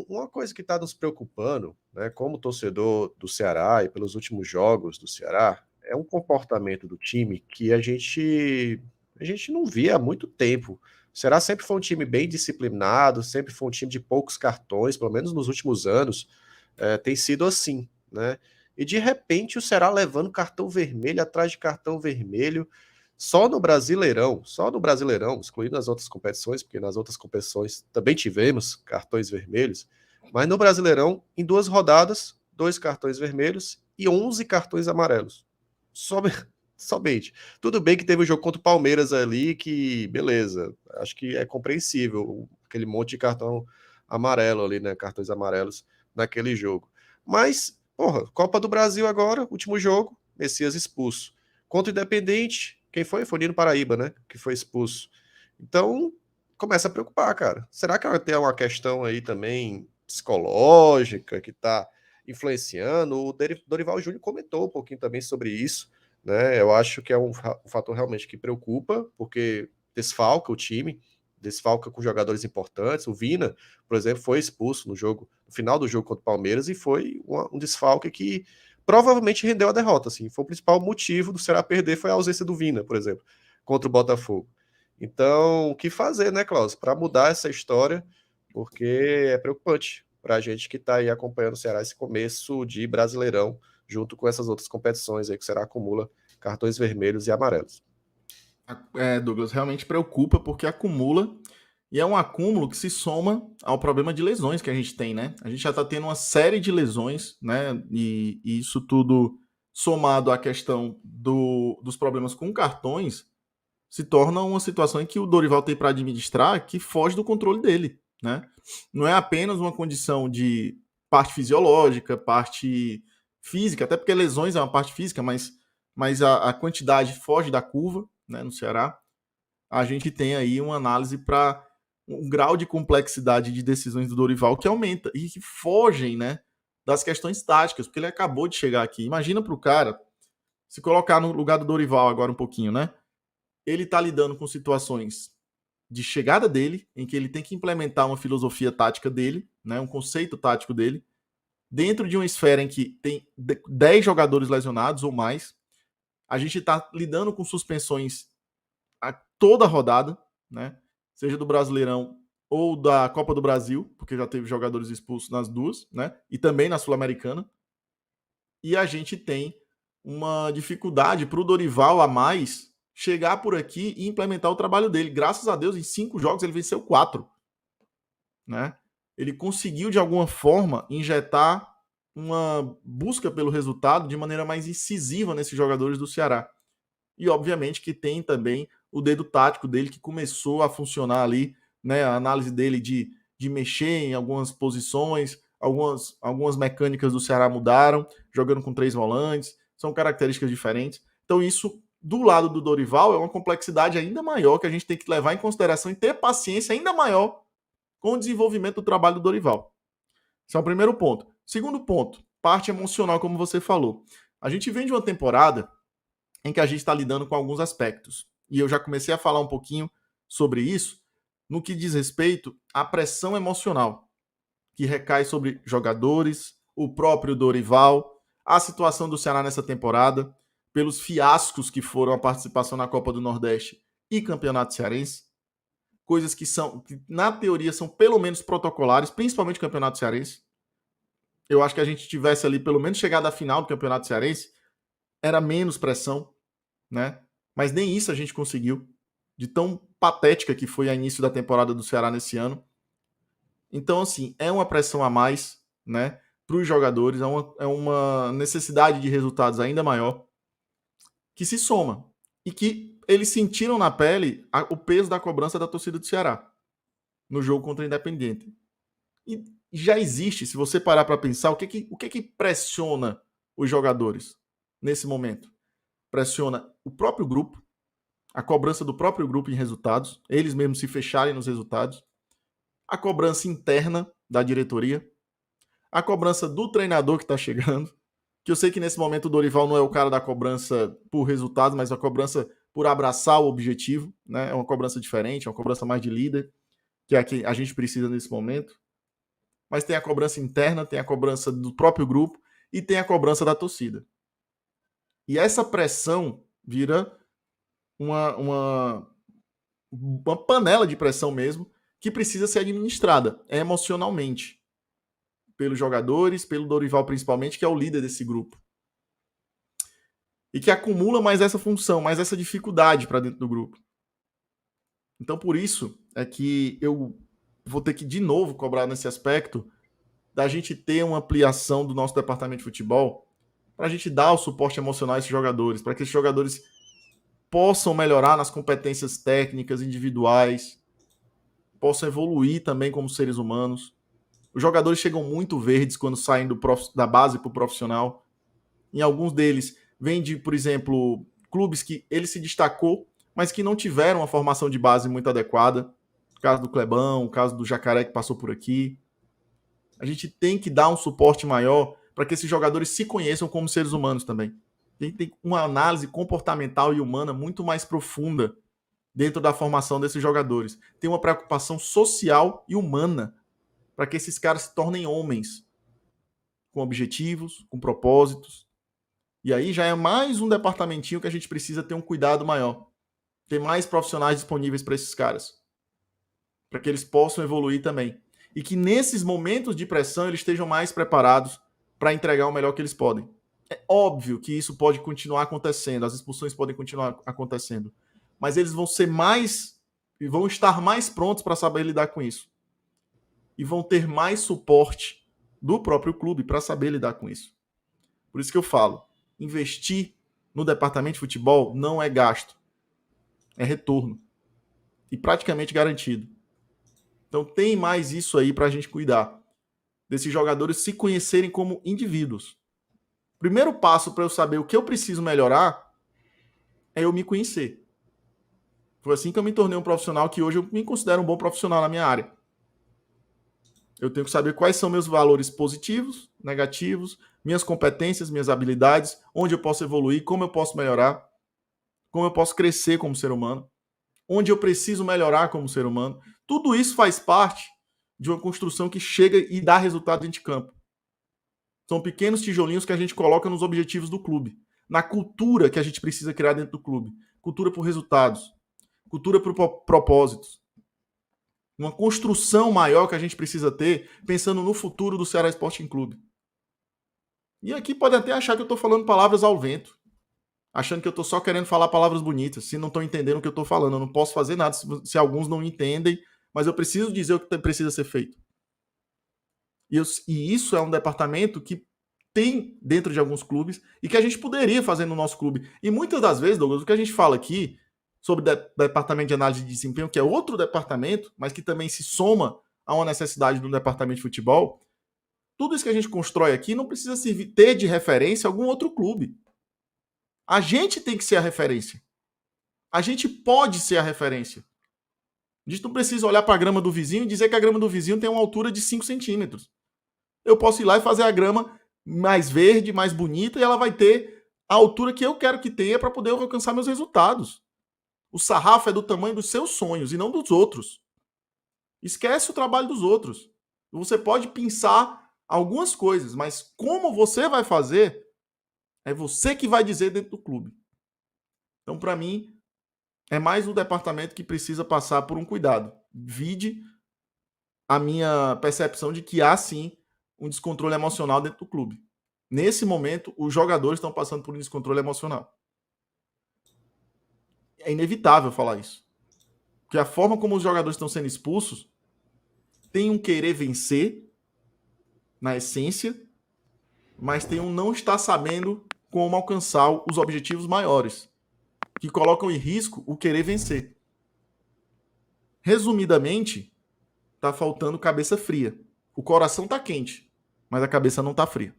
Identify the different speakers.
Speaker 1: Uma coisa que está nos preocupando, né, como torcedor do Ceará e pelos últimos jogos do Ceará, é um comportamento do time que a gente não via há muito tempo. O Ceará sempre foi um time bem disciplinado, sempre foi um time de poucos cartões, pelo menos nos últimos anos, tem sido assim, né? E de repente o Ceará levando cartão vermelho atrás de cartão vermelho, só no Brasileirão, excluindo as outras competições, porque nas outras competições também tivemos cartões vermelhos, mas no Brasileirão, em 2 rodadas, 2 cartões vermelhos e 11 cartões amarelos. Somente. Tudo bem que teve o jogo contra o Palmeiras ali, que beleza, acho que é compreensível aquele monte de cartão amarelo ali, né? Cartões amarelos naquele jogo. Mas, porra, Copa do Brasil agora, último jogo, Messias expulso. Contra o Independente, quem foi? Foi o Nino Paraíba, né? Que foi expulso. Então, começa a preocupar, cara. Será que vai ter uma questão aí também psicológica que tá influenciando? O Dorival Júnior comentou um pouquinho também sobre isso, né? Eu acho que é um fator realmente que preocupa, porque desfalca o time, desfalca com jogadores importantes. O Vina, por exemplo, foi expulso no final do jogo contra o Palmeiras, e foi um desfalque que provavelmente rendeu a derrota, assim. Foi o principal motivo do Ceará perder, foi a ausência do Vina, por exemplo, contra o Botafogo. Então, o que fazer, né, Klaus, para mudar essa história, porque é preocupante para a gente que está aí acompanhando o Ceará esse começo de Brasileirão, junto com essas outras competições aí que o Ceará acumula cartões vermelhos e amarelos.
Speaker 2: Douglas, realmente preocupa porque acumula e é um acúmulo que se soma ao problema de lesões que a gente tem, né? A gente já está tendo uma série de lesões, né? E isso tudo somado à questão dos problemas com cartões se torna uma situação em que o Dorival tem para administrar que foge do controle dele, né? Não é apenas uma condição de parte fisiológica, parte física, até porque lesões é uma parte física, mas a quantidade foge da curva, né, no Ceará. A gente tem aí uma análise para um grau de complexidade de decisões do Dorival que aumenta e que fogem, né, das questões táticas, porque ele acabou de chegar aqui. Imagina para o cara se colocar no lugar do Dorival agora um pouquinho, né? Ele está lidando com situações de chegada dele, em que ele tem que implementar uma filosofia tática dele, né, um conceito tático dele, dentro de uma esfera em que tem 10 jogadores lesionados ou mais. A gente está lidando com suspensões a toda rodada, né, seja do Brasileirão ou da Copa do Brasil, porque já teve jogadores expulsos nas duas, né, e também na Sul-Americana. E a gente tem uma dificuldade para o Dorival a mais chegar por aqui e implementar o trabalho dele. Graças a Deus, em 5 jogos ele venceu 4, né? Ele conseguiu de alguma forma injetar uma busca pelo resultado de maneira mais incisiva nesses jogadores do Ceará. E obviamente que tem também o dedo tático dele que começou a funcionar ali, né? A análise dele de mexer em algumas posições, algumas mecânicas do Ceará mudaram, jogando com 3 volantes, são características diferentes. Então isso do lado do Dorival é uma complexidade ainda maior que a gente tem que levar em consideração e ter paciência ainda maior com o desenvolvimento do trabalho do Dorival. Esse é o primeiro ponto. Segundo ponto, parte emocional, como você falou. A gente vem de uma temporada em que a gente está lidando com alguns aspectos. E eu já comecei a falar um pouquinho sobre isso no que diz respeito à pressão emocional que recai sobre jogadores, o próprio Dorival, a situação do Ceará nessa temporada, pelos fiascos que foram a participação na Copa do Nordeste e Campeonato Cearense, coisas que na teoria são pelo menos protocolares, principalmente o Campeonato Cearense. Eu acho que a gente tivesse ali pelo menos chegado à final do Campeonato Cearense, era menos pressão, né? Mas nem isso a gente conseguiu, de tão patética que foi a início da temporada do Ceará nesse ano. Então, assim, é uma pressão a mais, né, para os jogadores, é uma necessidade de resultados ainda maior, que se soma. E que eles sentiram na pele o peso da cobrança da torcida do Ceará no jogo contra o Independiente. E já existe, se você parar para pensar, o que pressiona os jogadores nesse momento? Pressiona o próprio grupo, a cobrança do próprio grupo em resultados, eles mesmos se fecharem nos resultados, a cobrança interna da diretoria, a cobrança do treinador que está chegando, que eu sei que nesse momento o Dorival não é o cara da cobrança por resultado, mas a cobrança por abraçar o objetivo, né? É uma cobrança diferente, é uma cobrança mais de líder, que é a que a gente precisa nesse momento. mas tem a cobrança interna, tem a cobrança do próprio grupo e tem a cobrança da torcida. E essa pressão vira uma panela de pressão mesmo, que precisa ser administrada emocionalmente pelos jogadores, pelo Dorival principalmente, que é o líder desse grupo. E que acumula mais essa função, mais essa dificuldade para dentro do grupo. Então, por isso é que eu vou ter que, de novo, cobrar nesse aspecto da gente ter uma ampliação do nosso departamento de futebol para a gente dar o suporte emocional a esses jogadores, para que esses jogadores possam melhorar nas competências técnicas, individuais, possam evoluir também como seres humanos. Os jogadores chegam muito verdes quando saem da base para o profissional. Em alguns deles, vem de, por exemplo, clubes que ele se destacou, mas que não tiveram uma formação de base muito adequada. O caso do Clebão, o caso do Jacaré que passou por aqui. A gente tem que dar um suporte maior para que esses jogadores se conheçam como seres humanos também. Tem uma análise comportamental e humana muito mais profunda dentro da formação desses jogadores. Tem uma preocupação social e humana para que esses caras se tornem homens, com objetivos, com propósitos. E aí já é mais um departamentinho que a gente precisa ter um cuidado maior. Ter mais profissionais disponíveis para esses caras. Para que eles possam evoluir também. E que nesses momentos de pressão eles estejam mais preparados para entregar o melhor que eles podem. É óbvio que isso pode continuar acontecendo, as expulsões podem continuar acontecendo. Mas eles vão ser mais e vão estar mais prontos para saber lidar com isso. E vão ter mais suporte do próprio clube para saber lidar com isso. Por isso que eu falo, investir no departamento de futebol não é gasto, é retorno. E praticamente garantido. Então tem mais isso aí para a gente cuidar. Desses jogadores se conhecerem como indivíduos. Primeiro passo para eu saber o que eu preciso melhorar é eu me conhecer. Foi assim que eu me tornei um profissional que hoje eu me considero um bom profissional na minha área. Eu tenho que saber quais são meus valores positivos, negativos, minhas competências, minhas habilidades, onde eu posso evoluir, como eu posso melhorar, como eu posso crescer como ser humano, onde eu preciso melhorar como ser humano. Tudo isso faz parte de uma construção que chega e dá resultado dentro de campo. São pequenos tijolinhos que a gente coloca nos objetivos do clube, na cultura que a gente precisa criar dentro do clube. Cultura por resultados, cultura por propósitos. Uma construção maior que a gente precisa ter pensando no futuro do Ceará Sporting Clube. E aqui pode até achar que eu estou falando palavras ao vento, achando que eu estou só querendo falar palavras bonitas, se não estão entendendo o que eu estou falando. Eu não posso fazer nada se alguns não entendem, mas eu preciso dizer o que precisa ser feito. E isso é um departamento que tem dentro de alguns clubes e que a gente poderia fazer no nosso clube. E muitas das vezes, Douglas, o que a gente fala aqui sobre departamento de análise de desempenho, que é outro departamento, mas que também se soma a uma necessidade do departamento de futebol, tudo isso que a gente constrói aqui não precisa ter de referência algum outro clube. A gente tem que ser a referência. A gente pode ser a referência. A gente não precisa olhar para a grama do vizinho e dizer que a grama do vizinho tem uma altura de 5 centímetros. Eu posso ir lá e fazer a grama mais verde, mais bonita, e ela vai ter a altura que eu quero que tenha para poder alcançar meus resultados. O sarrafo é do tamanho dos seus sonhos e não dos outros. Esquece o trabalho dos outros. Você pode pensar algumas coisas, mas como você vai fazer, é você que vai dizer dentro do clube. Então, para mim, é mais um departamento que precisa passar por um cuidado. Vide a minha percepção de que há, sim, um descontrole emocional dentro do clube. Nesse momento, os jogadores estão passando por um descontrole emocional. É inevitável falar isso. Porque a forma como os jogadores estão sendo expulsos tem um querer vencer, na essência, mas tem um não estar sabendo como alcançar os objetivos maiores, que colocam em risco o querer vencer. Resumidamente, está faltando cabeça fria. O coração está quente, mas a cabeça não está fria.